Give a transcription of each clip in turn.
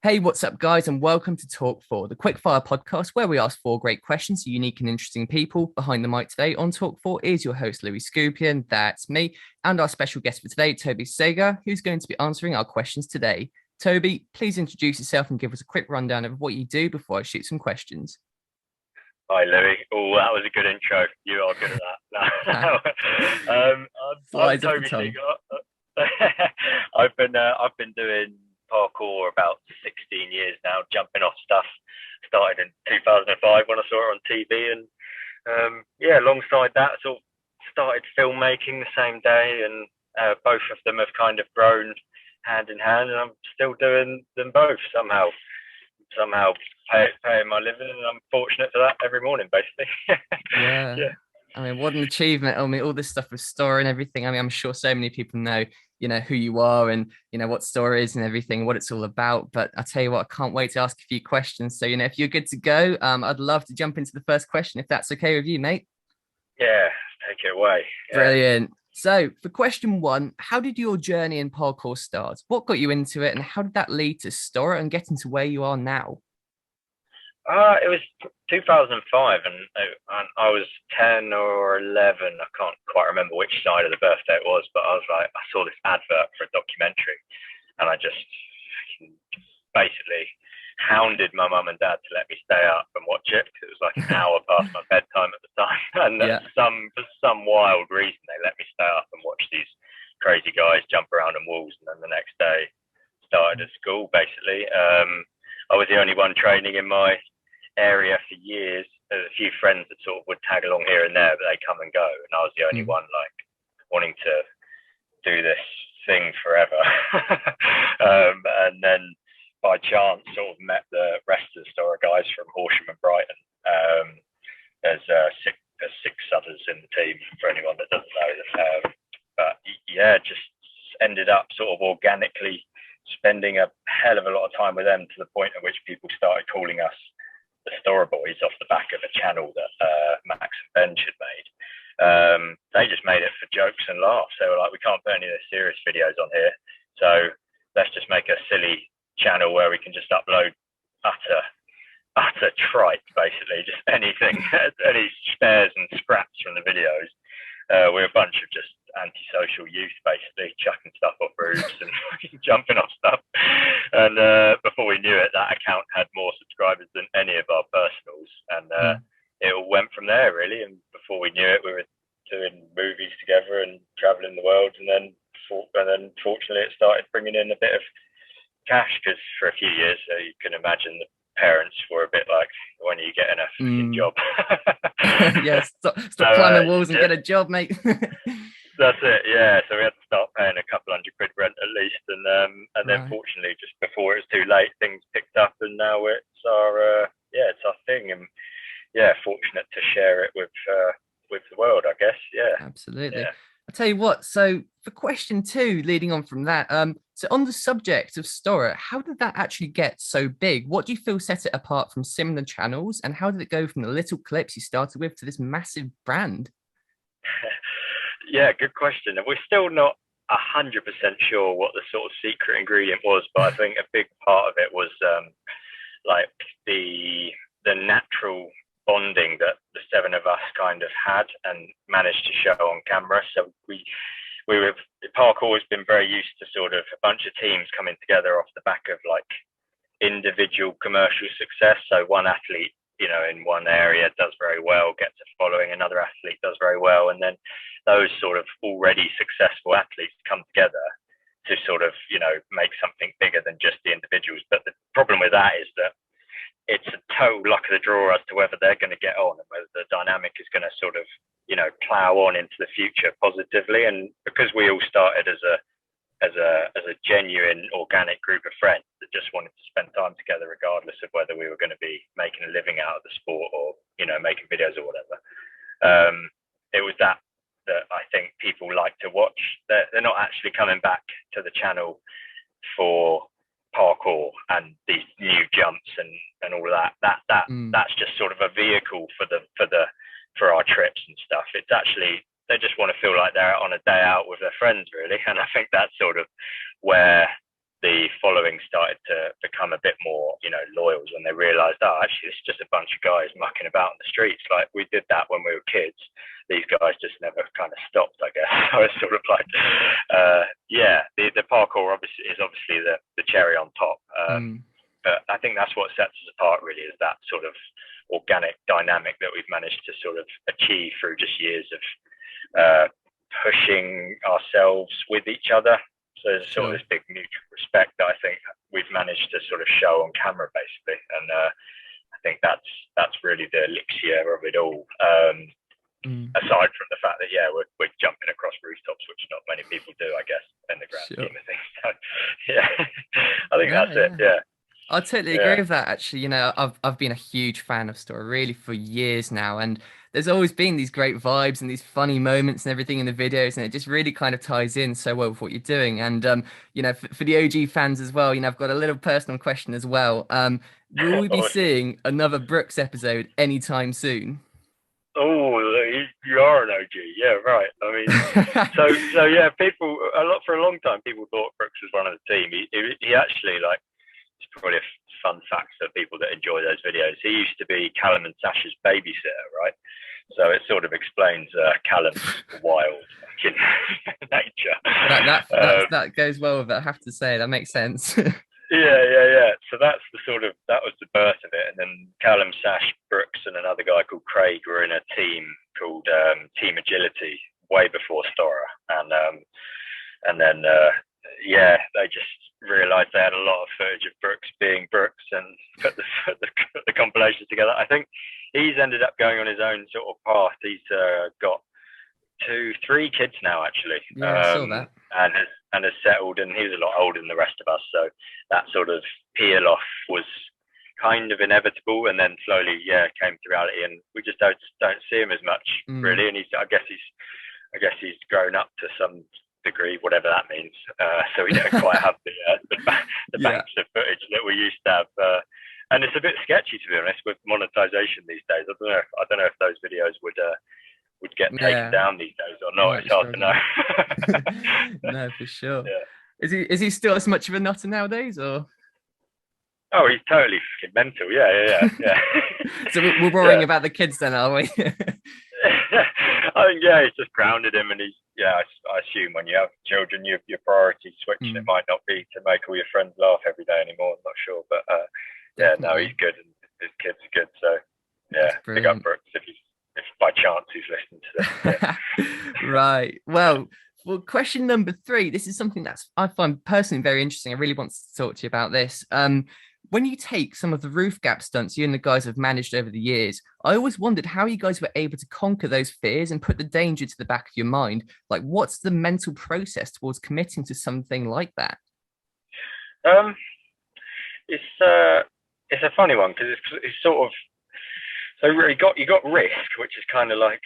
Hey, what's up, guys, and welcome to Talk4, the quickfire podcast where we ask four great questions to unique and interesting people. Behind the mic today on Talk4 is your host, Skupien, that's me, and our special guest for today, Toby Segar, who's going to be answering our questions today. Toby, please introduce yourself and give us a quick rundown of what you do before I shoot some questions. Hi, Louis. Oh, that was a good intro. You are good at that. I'm Flies off the Toby tongue. Segar. I've been doing parkour about 16 years now, jumping off stuff. Started in 2005 when I saw it on TV, and alongside that, sort of started filmmaking the same day, and both of them have kind of grown hand in hand, and I'm still doing them both somehow paying my living, and I'm fortunate for that every morning, basically. Yeah. Yeah. I mean, what an achievement. I mean, all this stuff with STORROR and everything. I mean, I'm sure so many people know, who you are and, what STORROR is and everything, what it's all about. But I tell you what, I can't wait to ask a few questions. So, if you're good to go, I'd love to jump into the first question, if that's okay with you, mate. Yeah, take it away. Yeah. Brilliant. So for question one, how did your journey in parkour start? What got you into it and how did that lead to STORROR and getting to where you are now? It was 2005, and I was 10 or 11. I can't quite remember which side of the birthday it was, but I saw this advert for a documentary, and I just basically hounded my mum and dad to let me stay up and watch it because it was like an hour past my bedtime at the time, and Yeah. for some wild reason they let me stay up and watch these crazy guys jump around on walls, and then the next day started at school basically. I was the only one training in my area for years. There's a few friends that sort of would tag along here and there, but they come and go, and I was the only one like wanting to do this thing forever. And then by chance sort of met the rest of the STORROR guys from Horsham and Brighton. There's six others in the team for anyone that doesn't know them. But yeah, just ended up sort of organically spending a hell of a lot of time with them, to the point at which people started calling us the STORROR Boys off the back of a channel that Max and Benj had made. They just made it for jokes and laughs. They were like, we can't put any of the serious videos on here, so let's just make a silly channel where we can just upload utter tripe, basically, just anything, any spares and scraps from the videos. We're a bunch of just antisocial youth, basically, chucking stuff off roofs and jumping off stuff. And before we knew it, that account had more subscribers than any of our personals, and it all went from there, really. And before we knew it, we were doing movies together and traveling the world. And then fortunately, it started bringing in a bit of cash, because for a few years, you can imagine the parents were a bit like, when are you getting a job? Yeah, stop climbing walls and get a job, mate. That's it, yeah. So we had to start paying a couple hundred quid rent at least, and then fortunately, just before it was too late, things picked up, and now it's our thing, and yeah, fortunate to share it with the world, I guess. Yeah, Absolutely. yeah. I'll tell you what, so for question two, leading on from that, so on the subject of STORROR, how did that actually get so big? What do you feel set it apart from similar channels, and how did it go from the little clips you started with to this massive brand? Yeah, good question. We're still not 100% sure what the sort of secret ingredient was, but I think a big part of it was like the natural bonding that the seven of us kind of had and managed to show on camera. So parkour has been very used to sort of a bunch of teams coming together off the back of like individual commercial success. So one athlete, in one area does very well, gets a following, another athlete does very well, and then those sort of already successful athletes come together to sort of, make something bigger than just the individuals. But the problem with that is that it's a total luck of the draw as to whether they're going to get on and whether the dynamic is going to sort of, plow on into the future positively. And because we all started as a genuine organic group of friends that just wanted to spend time together, regardless of whether we were going to be making a living out of the sport or, making videos or whatever. It was that I think people like to watch. They're not actually coming back to the channel for parkour and these new jumps and all of that. That's just sort of a vehicle for our trips and stuff. It's actually, they just want to feel like they're on a day out with their friends, really. And I think that's sort of where the following started to become a bit more, you know, loyal when they realised, oh, actually, it's just a bunch of guys mucking about in the streets. Like we did that when we were kids. These guys just never kind of stopped, I guess. So it's sort of like, the parkour is obviously the cherry on top. But I think that's what sets us apart, really, is that sort of organic dynamic that we've managed to sort of achieve through just years of pushing ourselves with each other. So there's sort of this big mutual respect that I think we've managed to sort of show on camera, basically. And I think that's really the elixir of it all. Aside from the fact that, we're jumping across rooftops, which not many people do, I guess, in the grand scheme of things. So, I think that's it. Yeah. I totally agree with that, actually. You know, I've been a huge fan of STORROR really for years now, and there's always been these great vibes and these funny moments and everything in the videos, and it just really kind of ties in so well with what you're doing. And you know, for the OG fans as well, you know, I've got a little personal question as well. Will we be seeing another Brooks episode anytime soon? Oh, you are an OG, yeah, right. I mean, so yeah, for a long time, people thought Brooks was one of the team. He actually, like, it's probably a fun fact for people that enjoy those videos. He used to be Callum and Sasha's babysitter, right? So it sort of explains Callum's wild nature. That goes well with it, I have to say. That makes sense. Yeah. So that was the birth of it. And then Callum, Sash, Brooks, and another guy called Craig were in a team called Team Agility way before STORROR. And then they just realised they had a lot of footage of Brooks being Brooks and put the compilations together. I think he's ended up going on his own sort of path. He's got 2-3 kids now, actually. Yeah, I saw that. And has settled, and he was a lot older than the rest of us, so that sort of peel off was kind of inevitable, and then slowly came to reality, and we just don't see him as much really. And I guess he's grown up to some degree, whatever that means, so we don't quite have the banks of footage that we used to have, and it's a bit sketchy, to be honest, with monetization these days. I don't know if those videos would get taken down these days or not. It's hard to know. No, for sure. Is he still as much of a nutter nowadays, or? Oh, he's totally fucking mental. Yeah. So we're worrying about the kids then, are we? I think he's just grounded him, and I assume when you have children, your priorities switch. It might not be to make all your friends laugh every day anymore. I'm not sure, but no, he's good, and his kids are good. So big up Brooks if by chance he's listening to this. Right. Well, question number 3. This is something that I find personally very interesting. I really want to talk to you about this. When you take some of the roof gap stunts you and the guys have managed over the years, I always wondered how you guys were able to conquer those fears and put the danger to the back of your mind. Like, what's the mental process towards committing to something like that? It's a funny one, because it's sort of, so you got risk, which is kind of like,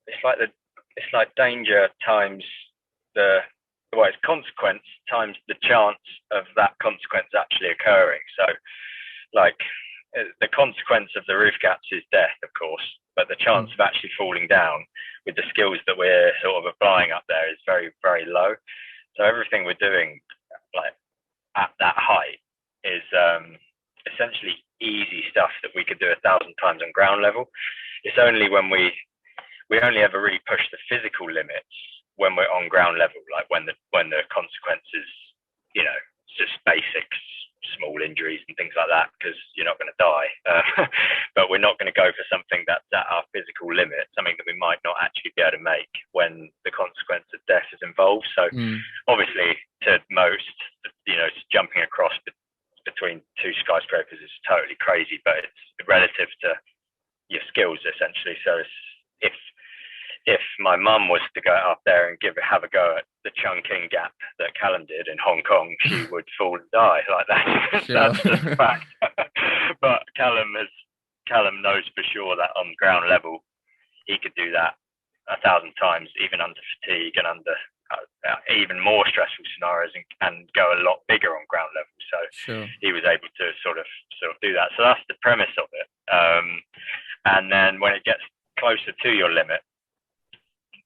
it's like danger times it's consequence times the chance of that consequence actually occurring. So, like, the consequence of the roof gaps is death, of course, but the chance of actually falling down with the skills that we're sort of applying up there is very, very low. So everything we're doing, like, at that height is essentially easy stuff that we could do 1,000 times on ground level. It's only when we only ever really push the physical limits when we're on ground level, like when the consequences, you know, just basics, small injuries and things like that, because you're not going to die. But we're not going to go for something that's at our physical limit, something that we might not actually be able to make when the consequence of death is involved. So obviously, to most, you know, jumping across between 2 skyscrapers is totally crazy, but it's relative to your skills, essentially. So if my mum was to go up there and have a go at the Chungking gap that Callum did in Hong Kong, she would fall and die like that. Sure. That's just a fact. But Callum knows for sure that on ground level, he could do that 1,000 times, even under fatigue and under even more stressful scenarios, and go a lot bigger on ground level. So sure. He was able to sort of do that. So that's the premise of it. And then when it gets closer to your limit,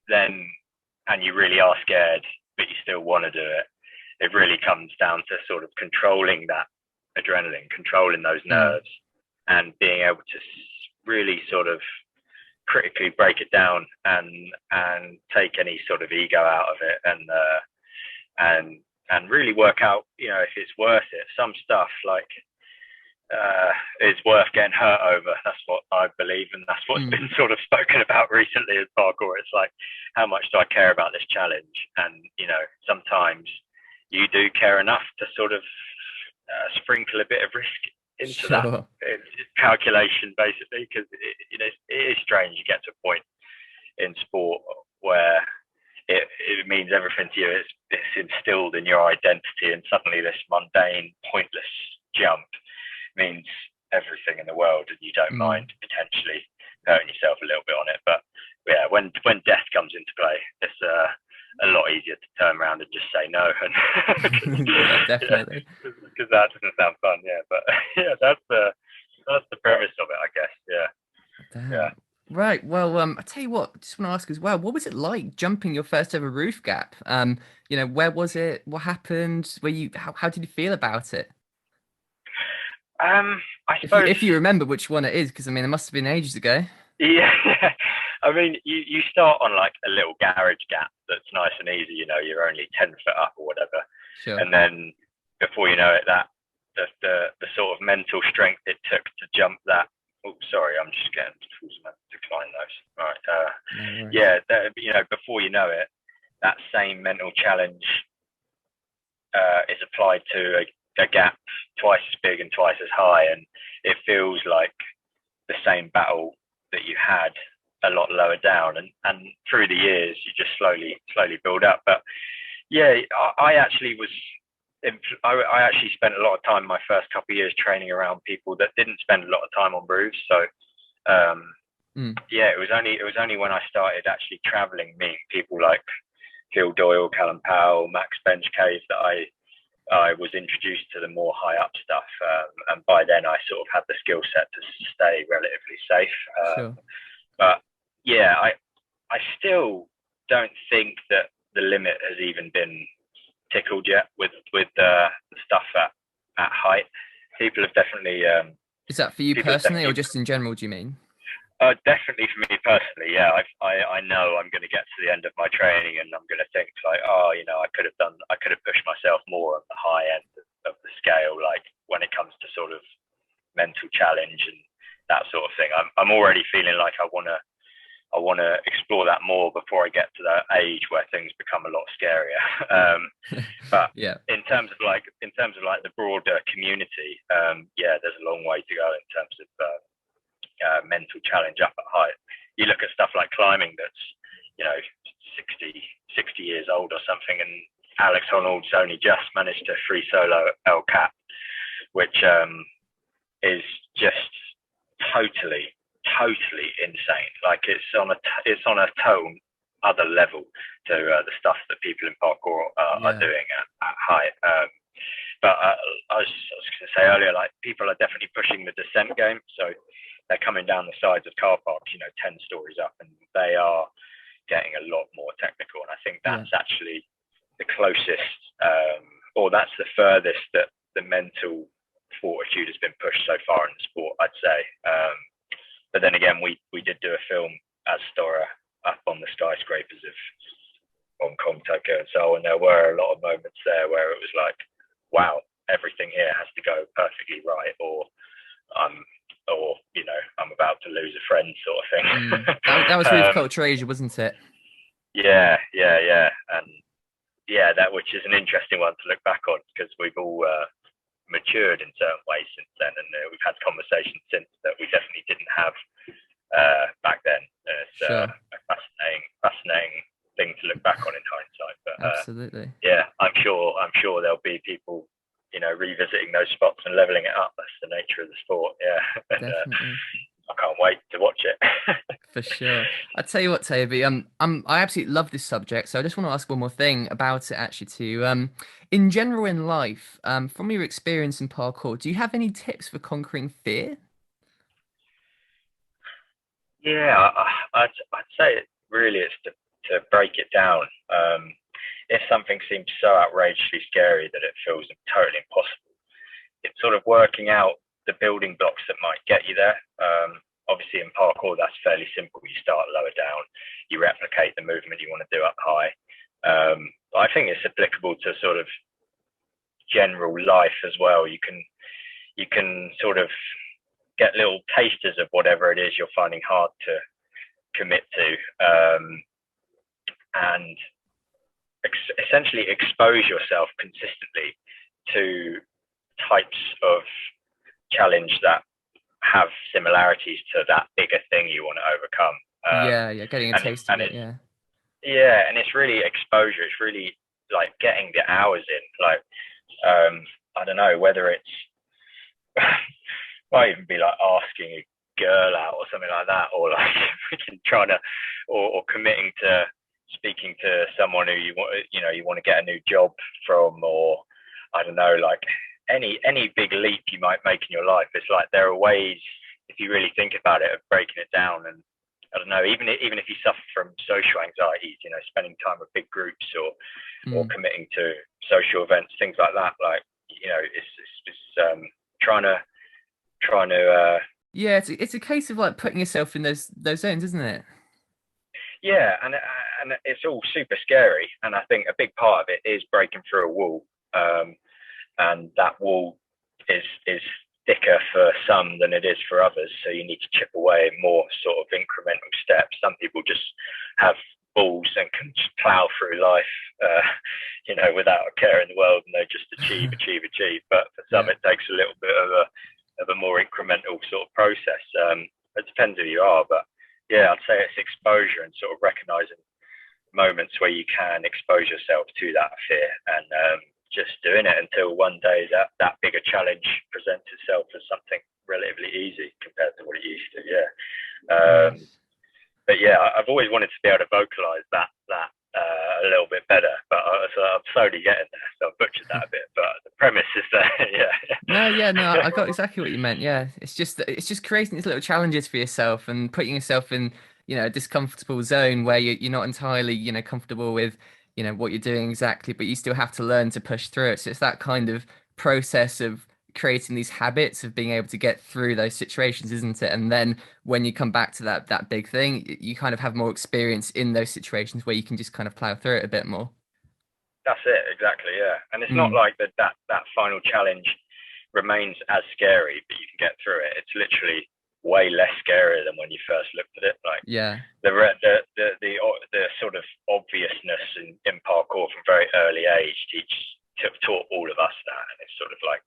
and you really are scared, but you still want to do it, it really comes down to sort of controlling that adrenaline, controlling those nerves, and being able to really sort of critically break it down and take any sort of ego out of it, and really work out, you know, if it's worth it. Some stuff like is worth getting hurt over. That's what I believe, and that's what's been sort of spoken about recently as parkour. It's like, how much do I care about this challenge? And, you know, sometimes you do care enough to sort of sprinkle a bit of risk into that calculation, basically, because it is strange. You get to a point in sport where it means everything to you. It's instilled in your identity, and suddenly this mundane, pointless jump means everything in the world, and you don't mind potentially hurting yourself a little bit on it. But yeah, when death comes into play, it's a lot easier to turn around and just say no. And yeah, definitely, because that doesn't sound fun. Yeah, but yeah, that's the premise of it, I guess. Yeah. Damn. Yeah. Right. Well, I tell you what, just want to ask as well, what was it like jumping your first ever roof gap? You know, where was it? What happened? How did you feel about it? I suppose if you remember which one it is, because I mean, it must have been ages ago. Yeah, I mean, you start on like a little garage gap that's nice and easy. You know, you're only 10 foot up or whatever, sure. And then before you know it, the sort of mental strength it took to jump that. Oh, sorry, I'm just getting to decline those. Right. Yeah, you know, before you know it, that same mental challenge is applied to a gap twice as big and twice as high, and it feels like the same battle that you had a lot lower down, and through the years you just slowly build up. But yeah, I actually spent a lot of time my first couple of years training around people that didn't spend a lot of time on roofs. So yeah, it was only when I started actually traveling, meeting people like Phil Doyle, Callum Powell, Max Bench Cave, that I was introduced to the more high up stuff, and by then I sort of had the skill set to stay relatively safe. Sure. But yeah, I still don't think that the limit has even been tickled yet with the stuff at height. People have definitely. Is that for you personally, or just in general? Do you mean? Definitely for me personally, yeah. I know I'm going to get to the end of my training, and I'm going to think like, oh, you know, I could have pushed myself more on the high end of the scale, like when it comes to sort of mental challenge and that sort of thing. I'm already feeling like I want to explore that more before I get to that age where things become a lot scarier. But yeah, in terms of like the broader community, yeah, there's a long way to go in terms of mental challenge up at height. You look at stuff like climbing that's, you know, 60 years old or something, and Alex Honnold's only just managed to free solo El Cap, which is just totally insane. Like it's on a tone other level to the stuff that people in parkour are doing at height. But I was going to say earlier, like people are definitely pushing the descent game. So they're coming down the sides of car parks, you know, 10 stories up, and they are getting a lot more technical. And I think that's actually the closest, or that's the furthest that the mental fortitude has been pushed so far in the sport, I'd say. But then again, we did do a film as STORROR up on the skyscrapers of Hong Kong, Tokyo, and so on. And there were a lot of moments there where it was like, wow, everything here has to go perfectly right, or you know, I'm about to lose a friend, sort of thing. That was Roof Culture Asia, wasn't it? Yeah, and yeah, that, which is an interesting one to look back on, because we've all matured in certain ways since then, and we've had conversations since that we definitely didn't have back then. It's a fascinating thing to look back on in hindsight. But absolutely, yeah, I'm sure there'll be people, you know, revisiting those spots and leveling it up. That's the nature of the sport. Yeah. Definitely. I can't wait to watch it. For sure. I tell you what, Toby, I absolutely love this subject. So I just want to ask one more thing about it, actually, too. In general, in life, from your experience in parkour, do you have any tips for conquering fear? Yeah, I'd say it really is to break it down. if something seems so outrageously scary that it feels totally impossible, it's sort of working out the building blocks that might get you there. Obviously in parkour, that's fairly simple. You start lower down, you replicate the movement you want to do up high. I think it's applicable to sort of general life as well. You can sort of get little tasters of whatever it is you're finding hard to commit to, and essentially expose yourself consistently to types of challenge that have similarities to that bigger thing you want to overcome. Getting a taste of it. And it's really exposure. It's really like getting the hours in. Like, I don't know whether it's might even be like asking a girl out or something like that, or like trying to, or committing to speaking to someone who you want to get a new job from, or I don't know, like any big leap you might make in your life. It's like there are ways, if you really think about it, of breaking it down. And I don't know, even if you suffer from social anxieties, spending time with big groups or committing to social events, things like that, like, it's trying to it's a case of like putting yourself in those zones, isn't it? Yeah, and it's all super scary, and I think a big part of it is breaking through a wall, and that wall is thicker for some than it is for others, so you need to chip away more sort of incremental steps. Some people just have balls and can just plow through life, without a care in the world, and they just achieve. But for some, it takes a little bit of a more incremental sort of process. It depends who you are, but yeah, I'd say it's exposure and sort of recognizing moments where you can expose yourself to that fear, and just doing it until one day that bigger challenge presents itself as something relatively easy compared to what it used to. But yeah, I've always wanted to be able to vocalize that a little bit better, but I'm slowly getting there, so I've butchered that a bit, but the premise is there. No, I got exactly what you meant. Yeah, it's just creating these little challenges for yourself and putting yourself in a discomfortable zone where you're not entirely comfortable with what you're doing exactly, but you still have to learn to push through it. So it's that kind of process of creating these habits of being able to get through those situations, isn't it? And then when you come back to that big thing, you kind of have more experience in those situations where you can just kind of plow through it a bit more. That's it, exactly, yeah. And it's not like that final challenge remains as scary, but you can get through it. It's literally way less scary than when you first looked at it. Like, the sort of obviousness in parkour from very early age taught all of us that, and it's sort of like,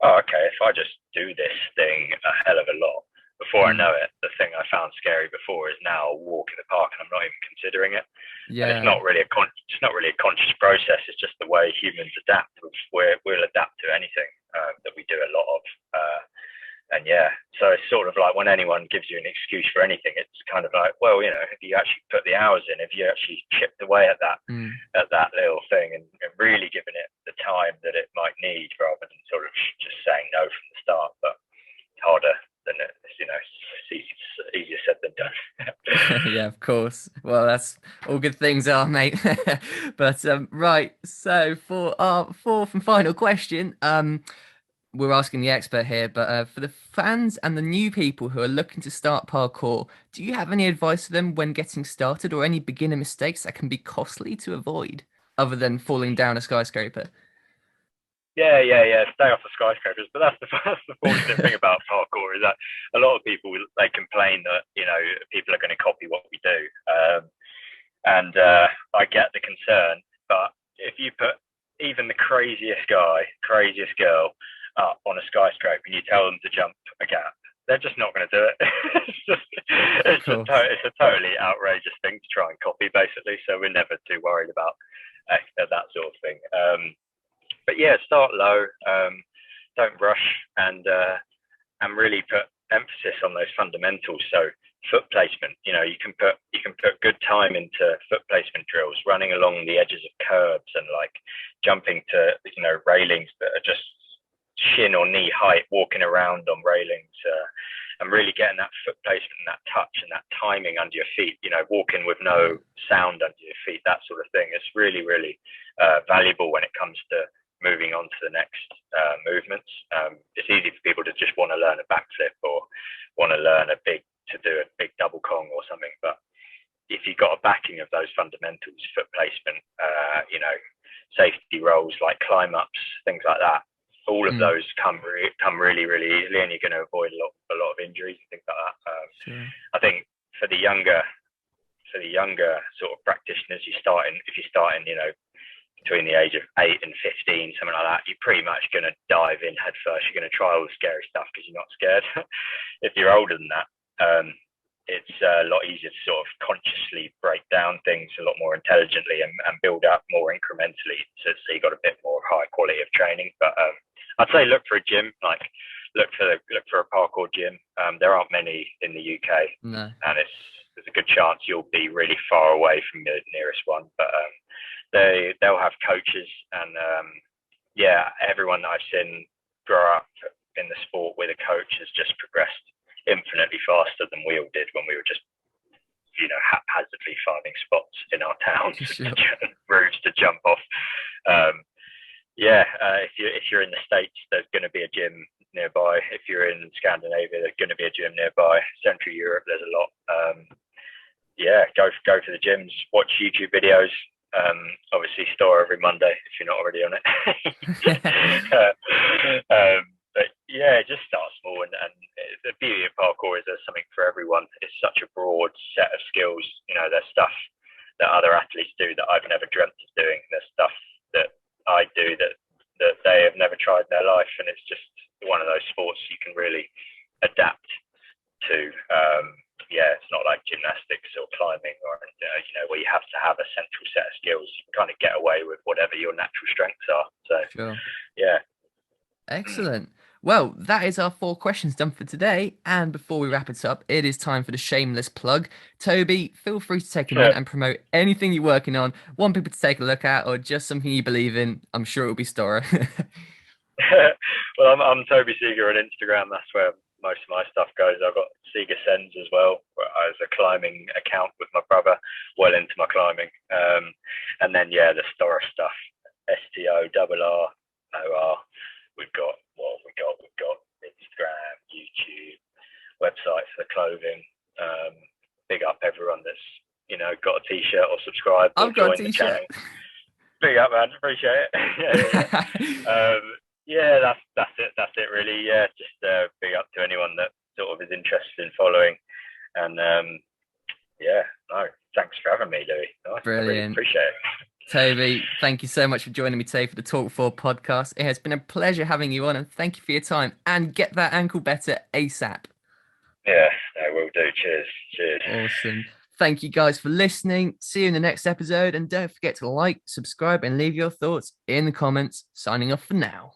oh, okay, if I just do this thing a hell of a lot, before I know it, the thing I found scary before is now a walk in the park, and I'm not even considering it. Yeah, and it's not really a conscious process. It's just the way humans adapt. We'll adapt to anything that we do a lot of. And yeah, so it's sort of like when anyone gives you an excuse for anything, it's kind of like, well, if you actually put the hours in, if you actually chipped away at that little thing and really given it the time that it might need, rather than sort of just saying no from the start. But it's harder than it's easier said than done. Yeah, of course. Well, that's all good things are, mate. But right, so for our fourth and final question, we're asking the expert here, but for the fans and the new people who are looking to start parkour, do you have any advice for them when getting started, or any beginner mistakes that can be costly to avoid, other than falling down a skyscraper? Yeah. Stay off the skyscrapers. But that's the fortunate thing about parkour, is that a lot of people, they complain that people are going to copy what we do, and I get the concern. But if you put even the craziest guy, craziest girl up on a skyscraper and you tell them to jump a gap, they're just not going to do it. it's a totally outrageous thing to try and copy, basically. So we're never too worried about that sort of thing. But yeah, start low, don't rush, and really put emphasis on those fundamentals. So foot placement, you can put good time into foot placement drills, running along the edges of curbs and like jumping to railings that are just shin or knee height, walking around on railings, really getting that foot placement and that touch and that timing under your feet, you know, walking with no sound under your feet, that sort of thing. It's really, really valuable when it comes to moving on to the next movements. It's easy for people to just want to learn a backflip or want to learn to do a big double Kong or something. But if you've got a backing of those fundamentals, foot placement, you know, safety rolls like climb ups, things like that, all of those come really, really easily, and you're going to avoid a lot of injuries and things like that. Sure. I think for the younger sort of practitioners, if you're starting, you know, between the age of 8 and 15, something like that, you're pretty much going to dive in head first. You're going to try all the scary stuff because you're not scared. If you're older than that, it's a lot easier to sort of consciously break down things a lot more intelligently and build up more incrementally. So you got a bit more high quality of training. But I'd say look for a gym, like look for a parkour gym. There aren't many in the UK, no. And there's a good chance you'll be really far away from the nearest one. But they'll have coaches, and everyone that I've seen grow up in the sport with a coach has just progressed infinitely faster than we all did when we were just, you know, haphazardly finding spots in our towns, sure. routes to jump off. If you're in the States, there's going to be a gym nearby. If you're in Scandinavia, there's going to be a gym nearby. Central Europe, there's a lot. Go for the gyms, watch YouTube videos. Obviously STORROR every Monday if you're not already on it. But yeah, just start small, and the beauty of parkour is there's something for everyone. It's such a broad set of skills. You know, there's stuff that other athletes do that I've never dreamt of doing. There's stuff that I do that they have never tried in their life, and it's just one of those sports you can really adapt to. It's not like gymnastics or climbing or you know, where you have to have a central set of skills. You can kind of get away with whatever your natural strengths are. So sure. Yeah. Excellent. Well, that is our 4 questions done for today. And before we wrap it up, it is time for the shameless plug. Toby, feel free to take a minute and promote anything you're working on, want people to take a look at, or just something you believe in. I'm sure it'll be STORROR. Well, I'm Toby Segar on Instagram. That's where most of my stuff goes. I've got Segar Sends as well, as a climbing account with my brother, well into my climbing. And then, the STORROR stuff, STORROR. We've got Instagram, YouTube, website for the clothing. Big up everyone that's, you know, got a t-shirt or subscribed or joined the channel. Big up, man. Appreciate it. That's it really. Just big up to anyone that sort of is interested in following. And thanks for having me, Louis. Brilliant. I really appreciate it. Toby, thank you so much for joining me today for the Talk4 podcast. It has been a pleasure having you on, and thank you for your time. And get that ankle better ASAP. Yeah, I will do. Cheers. Awesome. Thank you guys for listening. See you in the next episode. And don't forget to like, subscribe, and leave your thoughts in the comments. Signing off for now.